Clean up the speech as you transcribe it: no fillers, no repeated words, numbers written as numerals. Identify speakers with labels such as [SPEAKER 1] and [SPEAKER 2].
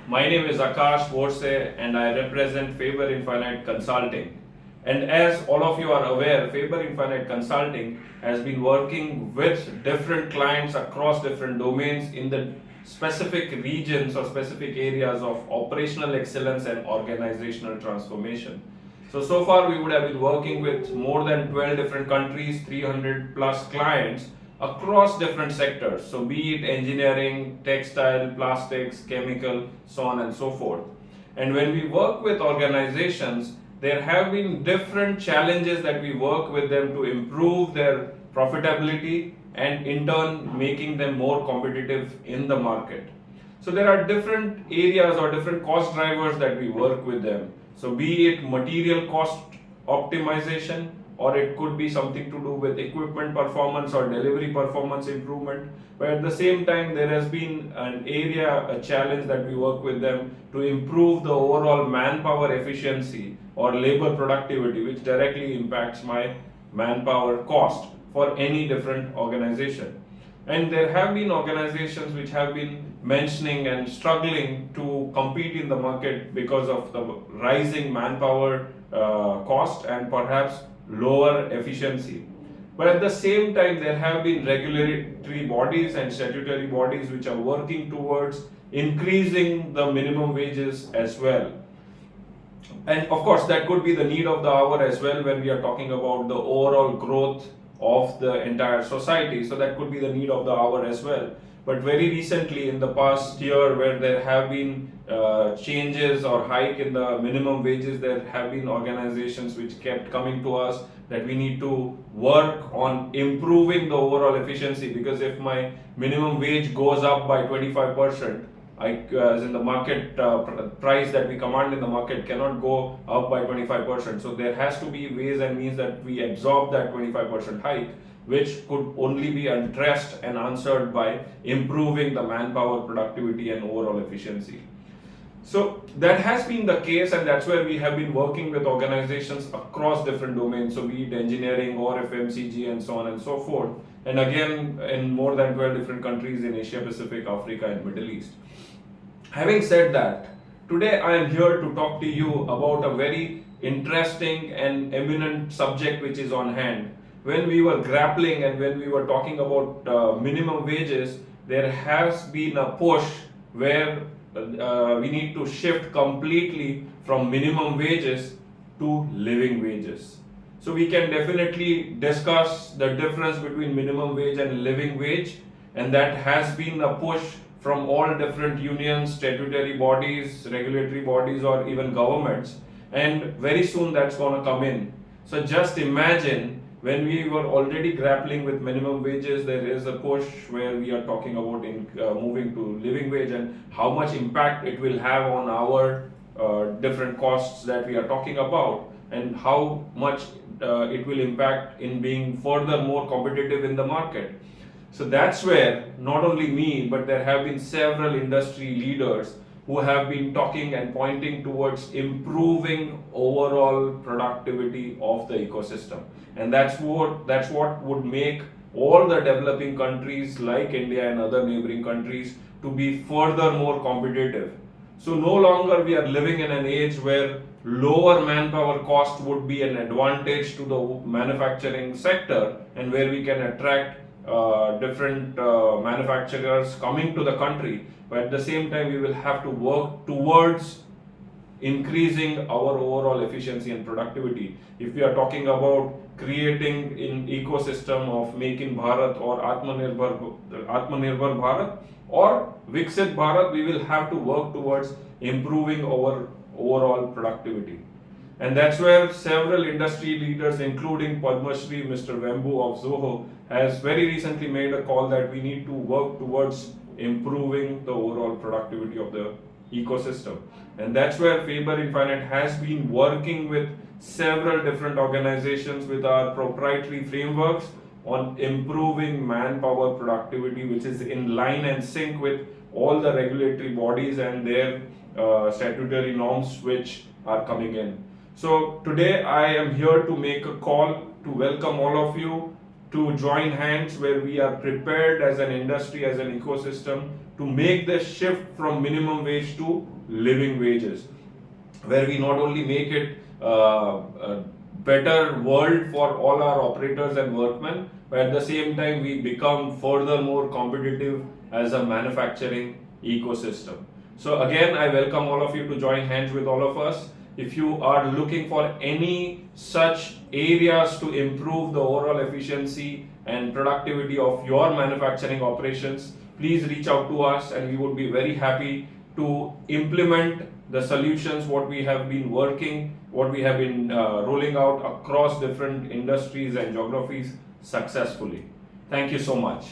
[SPEAKER 1] My name is Akash Borse and I represent Faber Infinite Consulting. And as all of you are aware, Faber Infinite Consulting has been working with different clients across different domains in the specific regions or specific areas of operational excellence and organizational transformation. So far we would have been working with more than 12 different countries, 300 plus clients across different sectors. So be it engineering, textile, plastics, chemical, so on and so forth. And when we work with organizations, there have been different challenges that we work with them to improve their profitability and in turn making them more competitive in the market. So there are different areas or different cost drivers that we work with them. So be it material cost optimization, or it could be something to do with equipment performance or delivery performance improvement. But at the same time, there has been an area, a challenge that we work with them to improve the overall manpower efficiency or labor productivity, which directly impacts my manpower cost for any different organization. And there have been organizations which have been mentioning and struggling to compete in the market because of the rising manpower cost and perhaps lower efficiency. But at the same time, there have been regulatory bodies and statutory bodies which are working towards increasing the minimum wages as well. And of course, that could be the need of the hour as well when we are talking about the overall growth of the entire society. So that could be the need of the hour as well. But very recently, in the past year, where there have been changes or hike in the minimum wages, there have been organizations which kept coming to us that we need to work on improving the overall efficiency, because if my minimum wage goes up by 25%, as in the market price that we command in the market cannot go up by 25%. So there has to be ways and means that we absorb that 25% hike, which could only be addressed and answered by improving the manpower productivity and overall efficiency. So that has been the case, and that's where we have been working with organizations across different domains, so be it engineering or FMCG and so on and so forth, and again in more than 12 different countries in Asia Pacific, Africa and Middle East. Having said that, today I am here to talk to you about a very interesting and eminent subject which is on hand. When we were grappling and when we were talking about minimum wages, there has been a push where we need to shift completely from minimum wages to living wages. So we can definitely discuss the difference between minimum wage and living wage, and that has been a push from all different unions, statutory bodies, regulatory bodies, or even governments, and very soon that's going to come in. So just imagine, when we were already grappling with minimum wages, there is a push where we are talking about moving to living wage and how much impact it will have on our different costs that we are talking about, and how much it will impact in being further more competitive in the market. So that's where not only me, but there have been several industry leaders who have been talking and pointing towards improving overall productivity of the ecosystem. And that's what would make all the developing countries like India and other neighboring countries to be further more competitive. So no longer we are living in an age where lower manpower cost would be an advantage to the manufacturing sector, and where we can attract different manufacturers coming to the country, but at the same time we will have to work towards increasing our overall efficiency and productivity. If we are talking about creating an ecosystem of Make in Bharat or Atmanirbhar Bharat or Viksit Bharat, we will have to work towards improving our overall productivity. And that's where several industry leaders, including Padma Shri Mr. Wembu of Zoho, has very recently made a call that we need to work towards improving the overall productivity of the ecosystem. And that's where Faber Infinite has been working with several different organizations with our proprietary frameworks on improving manpower productivity, which is in line and sync with all the regulatory bodies and their statutory norms which are coming in. So today I am here to make a call to welcome all of you to join hands where we are prepared as an industry, as an ecosystem to make the shift from minimum wage to living wages, where we not only make it a better world for all our operators and workmen, but at the same time we become further more competitive as a manufacturing ecosystem. So again, I welcome all of you to join hands with all of us. If you are looking for any such areas to improve the overall efficiency and productivity of your manufacturing operations, please reach out to us and we would be very happy to implement the solutions what we have been working, what we have been rolling out across different industries and geographies successfully. Thank you so much.